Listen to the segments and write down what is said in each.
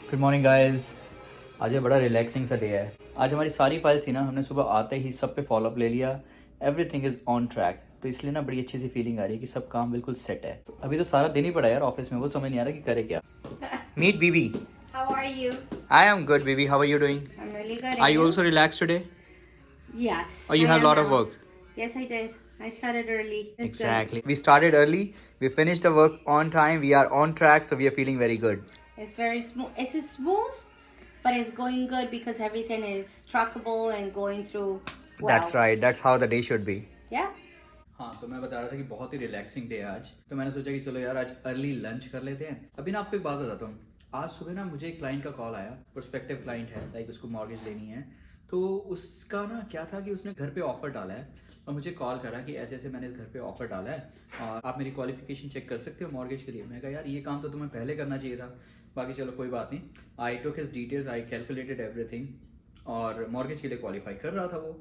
Good morning guys. आज ये बड़ा रिलैक्सिंग सा डे है। आज हमारी सारी फाइल्स थी ना, हमने सुबह आते ही सब पे फॉलोअप ले लिया। एवरीथिंग इज़ ऑन ट्रैक, तो इसलिए ना बड़ी अच्छी सी फीलिंग आ रही है कि सब काम बिल्कुल सेट है। अभी तो सारा दिन ही पड़ा यार ऑफिस में, वो समझ नहीं आ रहा कि करे क्या। Meet Bibi. How are you? I am good Bibi, how are you doing? I'm really good. Are And you you? Also relax today? Yes. और you I have am lot of now. Work? Yes, I did. I started early. It's Exactly. We started early, we finished the work on time, we are on track, so we are feeling very good. good. It's very smooth. It's smooth, but it's going good because everything is trackable and going through well. That's right, that's how the day should be. Yeah. हाँ, तो मैं बता रहा था कि बहुत ही relaxing day है आज। तो मैंने सोचा कि चलो यार आज अर्ली लंच कर लेते हैं। अभी ना आपको एक बात बताता हूँ। आज सुबह ना मुझे एक क्लाइंट का कॉल आया, प्रोस्पेक्टिव क्लाइंट है, लाइक उसको मॉर्गेज लेनी है। तो उसका ना क्या था कि उसने घर पे ऑफर डाला है और मुझे कॉल करा कि ऐसे ऐसे मैंने इस घर पे ऑफर डाला है और आप मेरी क्वालिफिकेशन चेक कर सकते हो मॉर्गेज के लिए। मैं कहा यार ये काम तो तुम्हें पहले करना चाहिए था। बाकी चलो कोई बात नहीं। I took his details, I calculated everything और मॉर्गेज के लिए क्वालिफाई कर रहा था वो।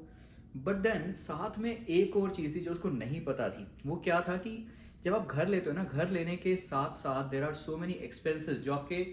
बट देन साथ में एक और चीज़ थी जो उसको नहीं पता थी। वो क्या था कि जब आप घर लेते हो ना, घर लेने के साथ साथ there are so many expenses जो आपके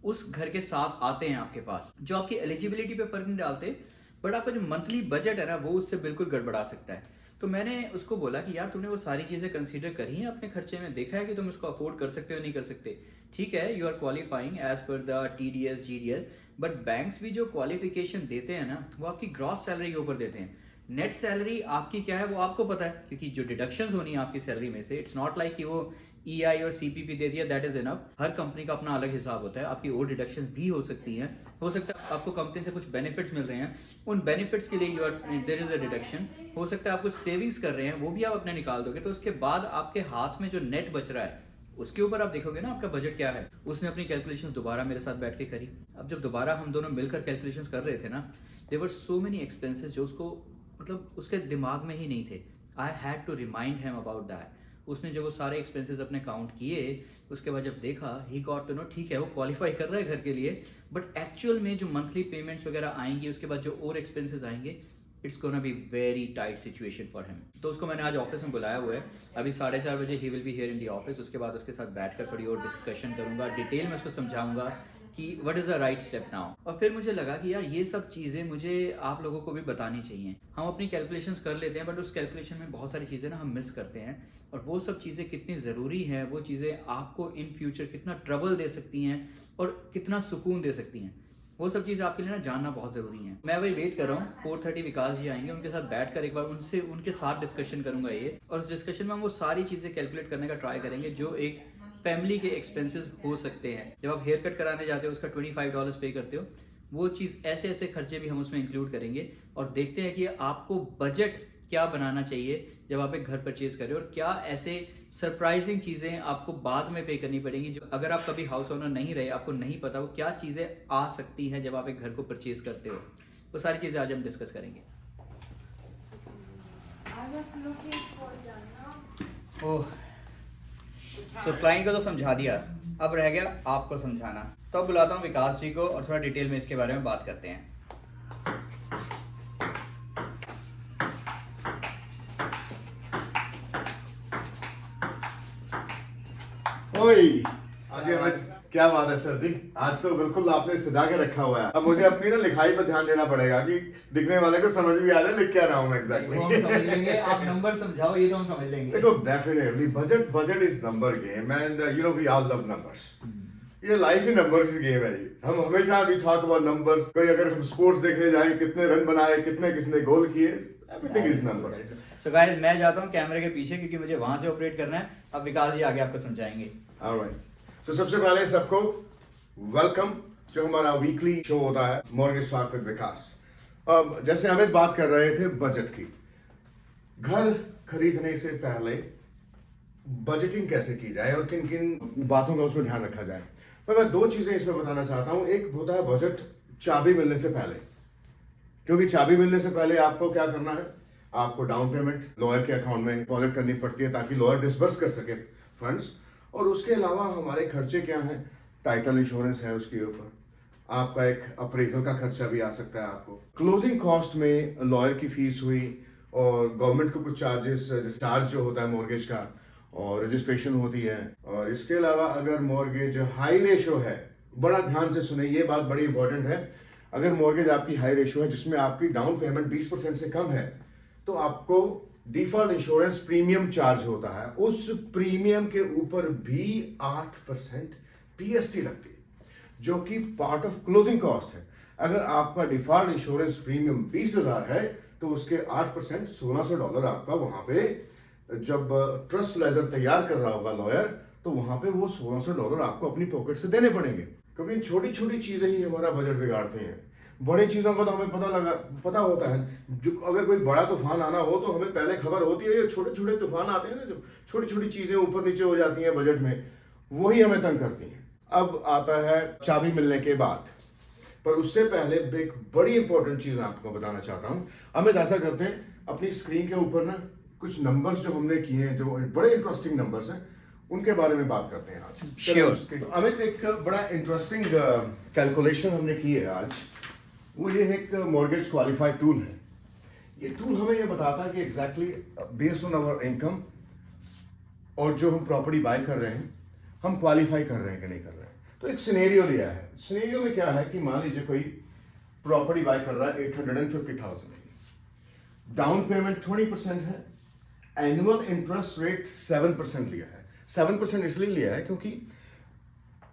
उस घर के साथ आते हैं आपके पास, जो आपकी एलिजिबिलिटी पे फर्क नहीं डालते, बट आपका जो मंथली बजट है ना वो उससे बिल्कुल गड़बड़ा सकता है। तो मैंने उसको बोला कि यार तुमने वो सारी चीज़ें कंसीडर करी हैं अपने खर्चे में, देखा है कि तुम इसको अफोर्ड कर सकते हो नहीं कर सकते। ठीक है, you are qualifying as per the TDS GDS, but banks भी जो क्वालिफिकेशन देते हैं ना वो आपकी ग्रॉस सैलरी के ऊपर देते हैं। नेट सैलरी आपकी क्या है वो आपको पता है, क्योंकि जो डिडक्शंस होनी है आपकी सैलरी में से, इट्स नॉट लाइक कि वो EI और CPP दे दिया that is enough. Her company का अपना अलग हिसाब होता है। आपकी और डिडक्शंस भी हो सकती हैं। हो सकता है आपको कंपनी से कुछ बेनिफिट्स मिल रहे हैं, उन बेनिफिट्स के लिए you are there is a deduction. हो सकता है आप कुछ सेविंग्स कर रहे हैं, वो भी आप अपने निकाल दोगे। तो उसके बाद आपके हाथ में जो नेट बच रहा है उसके ऊपर आप देखोगे ना आपका बजट क्या है। उसने अपनी कैलकुलेशंस दोबारा मेरे साथ बैठ के करी। अब जब दोबारा हम दोनों मिलकर कैलकुलेशंस कर रहे थे ना, there were so many expenses जो उसको मतलब उसके दिमाग में ही नहीं थे। I had to remind him about that. उसने जब वो सारे एक्सपेंसेस अपने काउंट किए, उसके बाद जब देखा ही गॉट टू नो ठीक है वो क्वालिफाई कर रहा है घर के लिए, बट एक्चुअल में जो मंथली पेमेंट्स वगैरह आएंगी, उसके बाद जो और एक्सपेंसेस आएंगे, it's gonna be very tight situation for him. तो उसको मैंने आज ऑफिस में बुलाया हुआ है। अभी 4:30 बजे he will be here in the office. उसके बाद उसके साथ बैठकर थोड़ी और डिस्कशन करूंगा, डिटेल में उसको समझाऊंगा कि what is the right step now. और फिर मुझे लगा कि यार ये सब चीज़ें मुझे आप लोगों को भी बतानी चाहिए। हम अपनी कैलकुलेशंस कर लेते हैं, बट उस कैलकुलेशन में बहुत सारी चीज़ें ना हम मिस करते हैं, और वो सब चीज़ें कितनी ज़रूरी हैं, वो चीज़ें आपको इन फ्यूचर कितना ट्रबल दे सकती हैं और कितना सुकून दे सकती हैं, वो सब चीज़ आपके लिए ना जानना बहुत ज़रूरी है। मैं वही वेट कर रहा हूँ, 4:30 विकास जी आएंगे, उनके साथ बैठकर एक बार उनके साथ डिस्कशन करूंगा ये। और उस डिस्कशन में हम वो सारी चीज़ें कैलकुलेट करने का ट्राई करेंगे जो एक फैमिली के एक्सपेंसेस हो सकते हैं। जब आप हेयर कट कराने जाते हो उसका $25 पे करते हो, वो चीज़ ऐसे ऐसे खर्चे भी हम उसमें इंक्लूड करेंगे। और देखते हैं कि आपको बजट क्या बनाना चाहिए जब आप एक घर परचेज कर रहे हो, और क्या ऐसे सरप्राइजिंग चीज़ें आपको बाद में पे करनी पड़ेंगी जो अगर आप कभी हाउस ओनर नहीं रहे, आपको नहीं पता वो क्या चीज़ें आ सकती हैं जब आप एक घर को परचेज करते हो। वो सारी चीज़ें आज हम डिस्कस करेंगे। ओह, सो क्लाइंट को तो समझा दिया, अब रह गया आपको समझाना। तो अब बुलाता हूँ विकास जी को और थोड़ा डिटेल में इसके बारे में बात करते हैं। ओए, आज ये हमें क्या बात है सर जी, आज तो बिल्कुल आपने सजा के रखा हुआ है। अब मुझे अपनी ना लिखाई पर ध्यान देना पड़ेगा कि दिखने वाले को समझ भी आ जाए लिख क्या रहा हूँ मैं एग्जैक्टली। वो हम समझ लेंगे, आप नंबर समझाओ, ये तो हम समझ लेंगे। देखो definitely budget is number game and you know we all love numbers. ये लाइफ ही नंबर्स की गेम है जी। हम हमेशा भी टॉक अबाउट नंबर्स। कोई अगर हम स्पोर्ट्स देखने जाए, कितने रन बनाए, कितने किसने गोल किए, everything is number. So guys मैं जाता हूँ कैमरे के पीछे क्योंकि मुझे वहां से ऑपरेट करना है। अब विकास जी आगे आपको समझाएंगे। ऑलराइट, तो सबसे पहले सबको वेलकम जो हमारा वीकली शो होता है मॉर्गेज टॉक विद विकास। अब जैसे हम बात कर रहे थे बजट की, घर खरीदने से पहले बजटिंग कैसे की जाए और किन किन बातों का उसमें ध्यान रखा जाए। पर मैं दो चीजें इसमें बताना चाहता हूं। एक होता है बजट चाबी मिलने से पहले, क्योंकि चाबी मिलने से पहले आपको क्या करना है, आपको डाउन पेमेंट लॉयर के अकाउंट में डिपॉजिट करनी पड़ती है ताकि लॉयर डिसबर्स कर सके फंड्स। और उसके अलावा हमारे खर्चे क्या हैं, टाइटल इंश्योरेंस है, उसके ऊपर आपका एक अप्रेजल का खर्चा भी आ सकता है। आपको क्लोजिंग कॉस्ट में लॉयर की फीस हुई और गवर्नमेंट को कुछ चार्ज जो होता है मॉर्गेज का, और रजिस्ट्रेशन होती है। और इसके अलावा अगर मॉर्गेज हाई रेशो है बड़ा ध्यान से सुने, ये बात बड़ी इंपॉर्टेंट है। अगर मॉर्गेज आपकी हाई रेशियो है जिसमें आपकी डाउन पेमेंट 20% से कम है, तो आपको डिफॉल्ट इंश्योरेंस प्रीमियम चार्ज होता है, उस प्रीमियम के ऊपर भी 8% पीएसटी लगती है, जो कि पार्ट ऑफ क्लोजिंग कॉस्ट है। अगर आपका डिफॉल्ट इंश्योरेंस प्रीमियम 20,000 है तो उसके 8% $1,600 आपका वहां पे, जब ट्रस्ट लेजर तैयार कर रहा होगा लॉयर, तो वहां पे वो $1,600 आपको अपनी पॉकेट से देने पड़ेंगे, क्योंकि इन छोटी छोटी चीजें ही हमारा बजट बिगाड़ते हैं। बड़ी चीजों का तो हमें पता होता है, जो अगर कोई बड़ा तूफान आना हो तो हमें पहले खबर होती है। ये छोटे छोटे तूफान आते हैं ना, जो छोटी छोटी चीजें ऊपर नीचे हो जाती हैं बजट में, वही हमें तंग करती हैं। अब आता है चाबी मिलने के बाद, पर उससे पहले एक बड़ी इंपॉर्टेंट चीज आपको बताना चाहता हूं। अमित, ऐसा करते हैं, अपनी स्क्रीन के ऊपर ना कुछ नंबर्स जो हमने किए हैं, जो बड़े इंटरेस्टिंग नंबर्स हैं, उनके बारे में बात करते हैं आज। Sure. तो अमित, एक बड़ा इंटरेस्टिंग कैलकुलेशन हमने की है आज। वो ये एक मॉर्गेज क्वालिफाई टूल है। ये टूल हमें ये बताता है कि exactly based on our income और जो हम प्रॉपर्टी बाय कर रहे हैं, हम क्वालिफाई कर रहे हैं कि नहीं कर रहे हैं। तो एक सिनेरियो लिया है। सिनेरियो में क्या है कि मान लीजिए कोई प्रॉपर्टी बाय कर रहा है 850,000 की, डाउन पेमेंट 20% है, एनुअल इंटरेस्ट रेट 7% लिया है। 7% इसलिए लिया है क्योंकि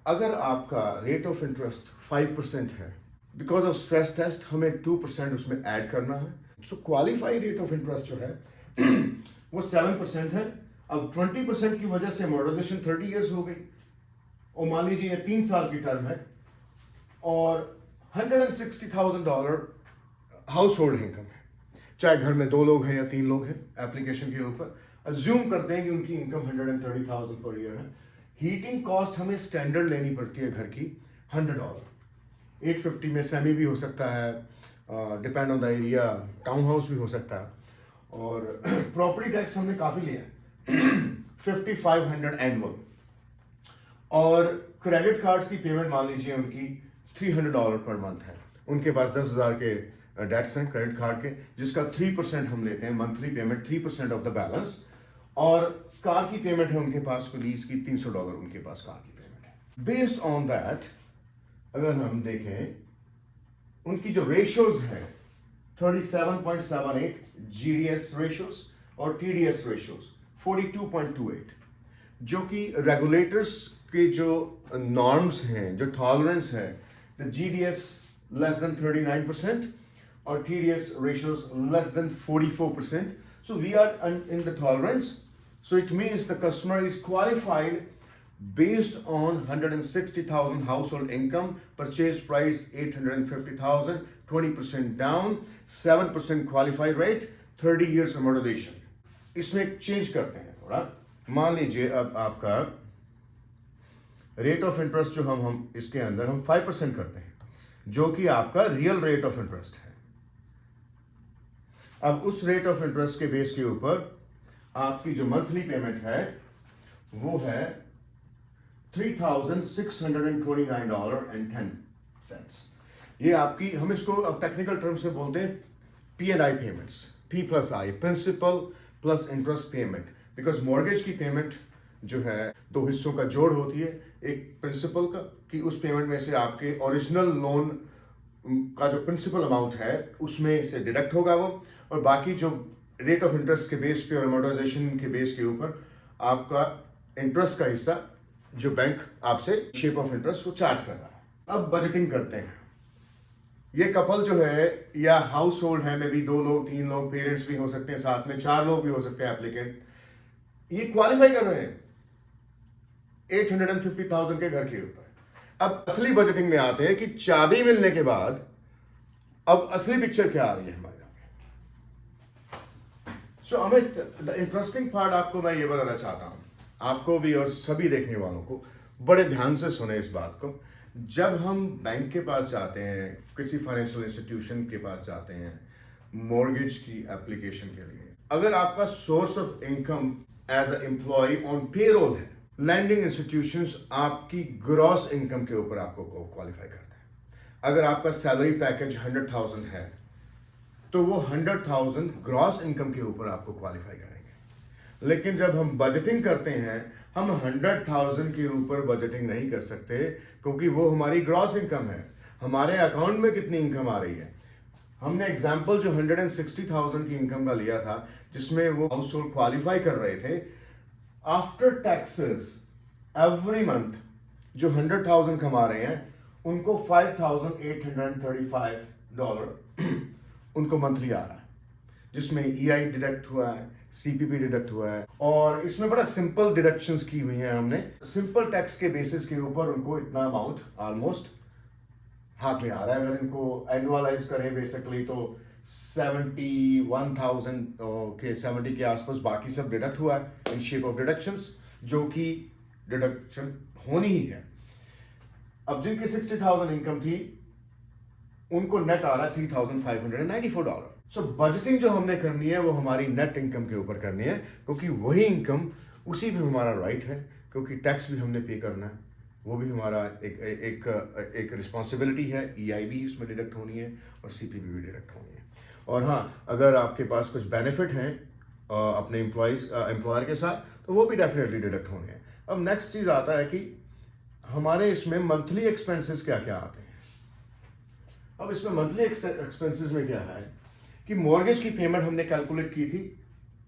अगर आपका रेट ऑफ इंटरेस्ट 5% है, बिकॉज ऑफ स्ट्रेस टेस्ट हमें 2% उसमें ऐड करना है। सो क्वालिफाई रेट ऑफ इंटरेस्ट जो है वो 7% है। अब 20% की वजह से अमोर्टाइजेशन 30 इयर्स हो गई, और मान लीजिए ये 3 साल की टर्म है, और $160,000 हाउस होल्ड इनकम है, चाहे घर में 2 लोग हैं या 3 लोग हैं। एप्लीकेशन के ऊपर अज्यूम करते हैं कि उनकी इनकम 130,000 पर ईयर है। हीटिंग कॉस्ट हमें स्टैंडर्ड लेनी पड़ती है घर की $100, 850 में सेमी भी हो सकता है, depend on the area, town house भी हो सकता है, और प्रॉपर्टी टैक्स हमने काफ़ी लिया है 5500 एनुअल, और क्रेडिट कार्ड्स की पेमेंट मान लीजिए उनकी $300 पर मंथ है। उनके पास 10,000 के डेट्स हैं क्रेडिट कार्ड के, जिसका 3% हम लेते हैं monthly payment, 3% of the balance. और कार की पेमेंट है उनके पास, को लीज की $300 उनके पास कार की पेमेंट है। बेस्ड ऑन दैट अगर हम देखें उनकी जो रेशियोज है 37.78 जीडीएस रेशियोज और टीडीएस रेशियोज 42.28, जो कि रेगुलेटर्स के जो नॉर्म्स हैं, जो टॉलरेंस है, द जीडीएस लेस देन 39% और TDS ratios less than 44%. So we are in the tolerance. So it means the customer is qualified based on 160,000 household income, purchase price 850,000, 20% down, 7% qualified rate, 30 years amortization. इसमें एक change करते हैं थोड़ा। मान लीजिए अब आपका रेट ऑफ इंटरेस्ट जो हम इसके अंदर हम 5% करते हैं, जो कि आपका रियल रेट ऑफ इंटरेस्ट है। अब उस रेट ऑफ इंटरेस्ट के बेस के ऊपर आपकी जो मंथली पेमेंट है वो है $3,629.10। ये आपकी, हम इसको अब टेक्निकल टर्म से बोलते हैं P&I payments, P+I, principal plus interest payment. Because mortgage की पेमेंट जो है 2 हिस्सों का जोड़ होती है, एक प्रिंसिपल का कि उस पेमेंट में से आपके ओरिजिनल लोन का जो प्रिंसिपल अमाउंट है उसमें से डिडक्ट होगा वो, और बाकी जो रेट ऑफ इंटरेस्ट के बेस पे और अमोर्टाइजेशन के बेस के ऊपर आपका इंटरेस्ट का हिस्सा जो बैंक आपसे शेप ऑफ इंटरेस्ट वो चार्ज कर रहा है। अब बजटिंग करते हैं। ये कपल जो है या हाउस होल्ड है, में भी 2 लोग 3 लोग, पेरेंट्स भी हो सकते हैं, साथ में 4 लोग भी हो सकते हैं एप्लीकेंट, ये क्वालिफाई कर रहे हैं 850,000 के घर के ऊपर। अब असली बजटिंग में आते हैं कि चाबी मिलने के बाद अब असली पिक्चर क्या आ रही है हमारे आगे। सो अमित, द इंटरेस्टिंग पार्ट आपको मैं ये बताना चाहता हूं, आपको भी और सभी देखने वालों को, बड़े ध्यान से सुने इस बात को। जब हम बैंक के पास जाते हैं, किसी फाइनेंशियल इंस्टीट्यूशन के पास जाते हैं मॉर्गेज की एप्लीकेशन के लिए, अगर आपका source of income as a employee on payroll है, लैंडिंग इंस्टीट्यूशंस आपकी ग्रॉस इनकम के ऊपर आपको क्वालिफाई करते हैं। अगर आपका सैलरी पैकेज 100,000 है तो वो 100,000 ग्रॉस इनकम के ऊपर आपको क्वालिफाई करेंगे। लेकिन जब हम बजटिंग करते हैं हम 100,000 के ऊपर बजटिंग नहीं कर सकते, क्योंकि वो हमारी ग्रॉस इनकम है, हमारे अकाउंट में कितनी इनकम आ रही है। हमने एग्जाम्पल जो 160,000 की इनकम का लिया था, जिसमें वो हाउस होल्ड क्वालिफाई कर रहे थे, आफ्टर टैक्सेस एवरी मंथ जो 100,000 कमा रहे हैं उनको $5,835 उनको मंथली आ रहा है, जिसमें EI डिडक्ट हुआ है, CPP डिडक्ट हुआ है, और इसमें बड़ा सिंपल डिडक्शंस की हुई हैं हमने। सिंपल टैक्स के बेसिस के ऊपर उनको इतना अमाउंट ऑलमोस्ट हाथ में आ रहा है। अगर इनको एनुअलाइज करें बेसिकली तो 71,000 के 70 के आसपास बाकी सब डिडक्ट हुआ है इन शेप ऑफ डिडक्शंस, जो कि डिडक्शन होनी ही है। अब जिनकी 60,000 इनकम थी उनको नेट आ रहा है $3,594। सो बजटिंग जो हमने करनी है वो हमारी नेट इनकम के ऊपर करनी है, क्योंकि वही इनकम उसी पे हमारा राइट है, क्योंकि टैक्स भी हमने पे करना है, वो भी हमारा एक रिस्पॉन्सिबिलिटी है। EI भी उसमें डिडक्ट होनी है और CPP भी डिडक्ट होनी है। और हाँ, अगर आपके पास कुछ बेनिफिट हैं अपने एम्प्लॉयर के साथ तो वो भी डेफिनेटली डिडक्ट होने हैं। अब नेक्स्ट चीज़ आता है कि हमारे इसमें मंथली एक्सपेंसेस क्या क्या आते हैं। अब इसमें मंथली एक्सपेंसेस में क्या है कि मॉर्गेज की पेमेंट हमने कैलकुलेट की थी,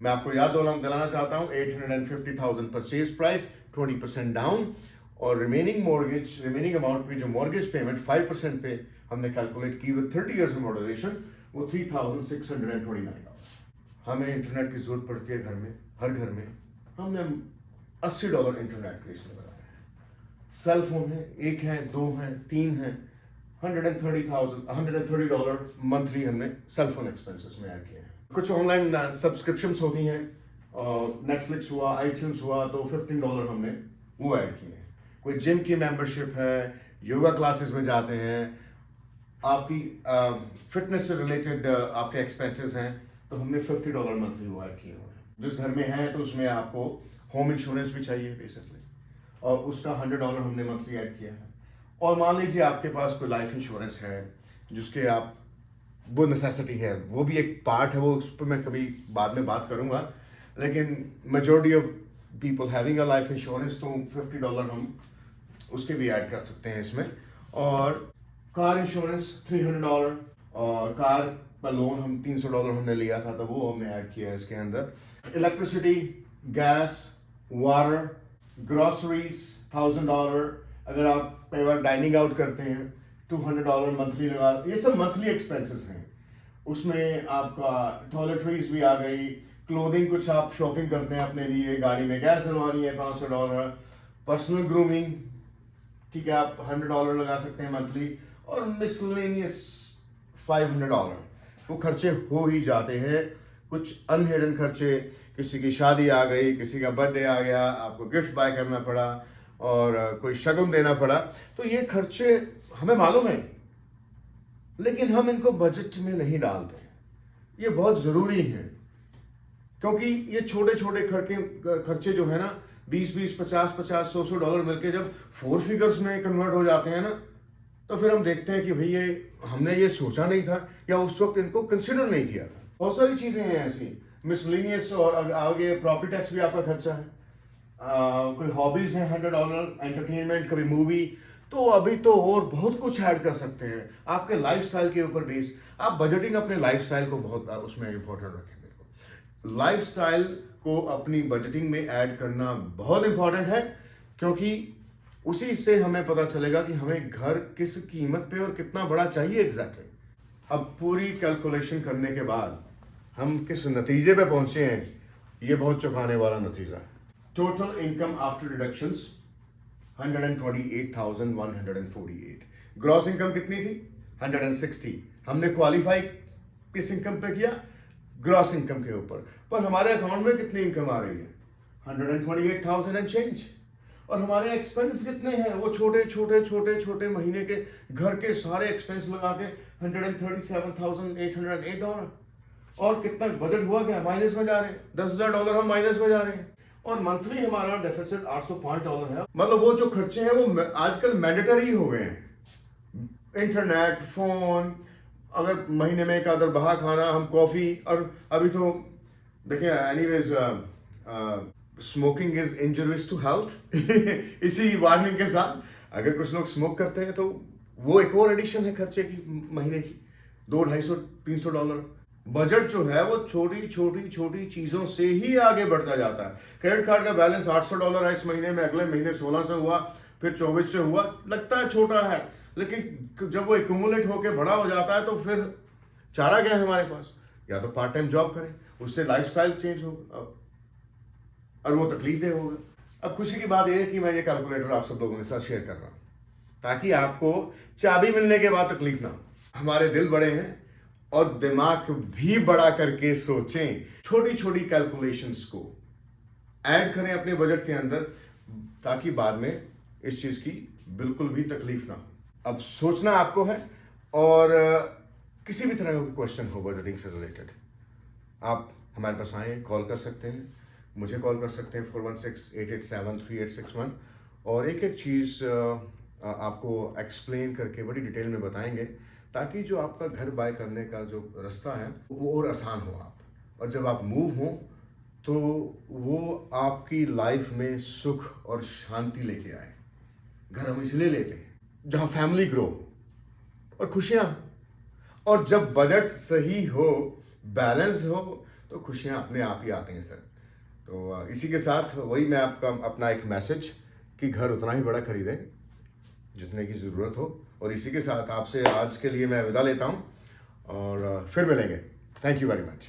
मैं आपको याद दिलाना चाहता हूँ, 850,000 परचेज प्राइस, 20% डाउन, और रिमेनिंग अमाउंट पे जो मॉर्गेज पेमेंट 5% पे हमने कैलकुलेट की विद 30 इयर्स मॉडरेशन, वो $3,629। हमें इंटरनेट की जरूरत पड़ती है घर में, हर घर में। हमने $80 इंटरनेट के इसमें बनाया है। सेल फोन है, 1 है, 2 है, 3 है, $130 मंथली हमने सेल फोन एक्सपेंसेस में ऐड किए हैं। कुछ ऑनलाइन सब्सक्रिप्शंस होती हैं, नेटफ्लिक्स हुआ, iTunes हुआ, तो $15 हमने वो ऐड किए हैं। कोई जिम की मेंबरशिप है, योगा क्लासेस में जाते हैं, आपकी फिटनेस से रिलेटेड आपके एक्सपेंसेस हैं, तो हमने $50 मंथली वो ऐड किए हुए हैं। जिस घर में है तो उसमें आपको होम इंश्योरेंस भी चाहिए बेसिकली, और उसका $100 हमने मंथली ऐड किया है। और मान लीजिए आपके पास कोई लाइफ इंश्योरेंस है जिसके आप वो नेसेसिटी है, वो भी एक पार्ट है, वो उस पर मैं कभी बाद में बात करूंगा, लेकिन majority of people having a life insurance, तो $50 हम उसके भी ऐड कर सकते हैं इसमें। और कार इंश्योरेंस $300, और कार का लोन हम $300 हमने लिया था, तो वो हमने ऐड किया है इसके अंदर। इलेक्ट्रिसिटी, गैस, वाटर, ग्रोसरीज $1,000, अगर आप कई बार डाइनिंग आउट करते हैं $200 मंथली लगा, ये सब मंथली एक्सपेंसेस हैं। उसमें आपका टॉयलेटरीज भी आ गई, क्लोथिंग, कुछ आप शॉपिंग करते हैं अपने लिए, गाड़ी में गैस डलवानी है $500, पर्सनल ग्रूमिंग, ठीक है, आप $100 लगा सकते हैं मंथली, और मिसलेनियस $500। वो खर्चे हो ही जाते हैं। कुछ अनहिडन खर्चे, किसी की शादी आ गई, किसी का बर्थडे आ गया, आपको गिफ्ट बाय करना पड़ा, और कोई शगुन देना पड़ा, तो ये खर्चे हमें मालूम है, लेकिन हम इनको बजट में नहीं डालते। ये बहुत ज़रूरी है, क्योंकि ये छोटे छोटे खर्चे जो है ना, 20-20, 50-50, $100 मिलके जब 4 फिगर्स में कन्वर्ट हो जाते हैं ना, तो फिर हम देखते हैं कि भाई ये हमने ये सोचा नहीं था, या उस वक्त इनको कंसिडर नहीं किया था। बहुत सारी चीज़ें हैं ऐसी, मिसलेनियस, और आगे प्रॉपर्टी टैक्स भी आपका खर्चा है, कोई हॉबीज हैं $100, एंटरटेनमेंट, कभी मूवी, तो अभी तो और बहुत कुछ ऐड कर सकते हैं आपके लाइफस्टाइल के ऊपर बेस। आप बजटिंग अपने लाइफस्टाइल को बहुत उसमें इंपॉर्टेंट रखें। देखो, लाइफस्टाइल को अपनी बजटिंग में ऐड करना बहुत इंपॉर्टेंट है, क्योंकि उसी से हमें पता चलेगा कि हमें घर किस कीमत पे और कितना बड़ा चाहिए एग्जैक्टली। अब पूरी कैलकुलेशन करने के बाद हम किस नतीजे पे पहुंचे हैं, ये बहुत चौंकाने वाला नतीजा है। Total income after deductions 128,148। Gross income कितनी थी? 160। हमने क्वालिफाई किस इनकम पे किया? ग्रॉस इनकम के ऊपर। पर हमारे अकाउंट में कितनी इनकम आ रही है? 128,000 एंड चेंज। और हमारे एक्सपेंस कितने हैं? वो छोटे महीने के घर के सारे एक्सपेंस लगा के $137,808। और कितना बजट हुआ? क्या माइनस में जा रहे हैं? $10,000 हम माइनस में जा रहे हैं। और मंथली हमारा डेफिसिट $805 है। मतलब वो जो खर्चे हैं वो आजकल मैंडेटरी हो गए हैं। इंटरनेट, फोन, अगर महीने में एक आधर बाहर खाना, हम कॉफी, और अभी तो देखिए anyways smoking is injurious to health इसी वार्निंग के साथ अगर कुछ लोग स्मोक करते हैं तो वो एक और एडिशन है खर्चे की महीने की $200-300 बजट जो है वो छोटी चीजों से ही आगे बढ़ता जाता है। क्रेडिट कार्ड का बैलेंस $800 है इस महीने में, अगले महीने 16 से हुआ, फिर 24 से हुआ, लगता है छोटा है, लेकिन जब वो एक्यूमुलेट होकर बड़ा हो जाता है तो फिर चारा क्या है हमारे पास, या तो पार्ट टाइम जॉब करें, उससे लाइफस्टाइल चेंज होगा और वो तकलीफदेह होगा। अब खुशी की बात यह है कि मैं ये कैलकुलेटर आप सब लोगों के साथ शेयर कर रहा हूं ताकि आपको चाबी मिलने के बाद तकलीफ ना हो। हमारे दिल बड़े हैं और दिमाग भी बड़ा करके सोचें, छोटी कैलकुलेशंस को ऐड करें अपने बजट के अंदर ताकि बाद में इस चीज की बिल्कुल भी तकलीफ ना हो। अब सोचना आपको है और किसी भी तरह का क्वेश्चन हो बजटिंग से रिलेटेड आप हमारे पास आए, कॉल कर सकते हैं, मुझे कॉल कर सकते हैं 4168873861 और एक चीज़ आपको एक्सप्लेन करके बड़ी डिटेल में बताएंगे ताकि जो आपका घर बाय करने का जो रास्ता है वो और आसान हो और जब आप मूव हो तो वो आपकी लाइफ में सुख और शांति लेके आए। घर हम इसलिए लेते हैं जहाँ फैमिली ग्रो हो और खुशियाँ, और जब बजट सही हो, बैलेंस हो तो खुशियाँ अपने आप ही आते हैं सर। तो इसी के साथ वही मैं आपका अपना एक मैसेज कि घर उतना ही बड़ा खरीदें जितने की ज़रूरत हो, और इसी के साथ आपसे आज के लिए मैं विदा लेता हूँ और फिर मिलेंगे। Thank you very much.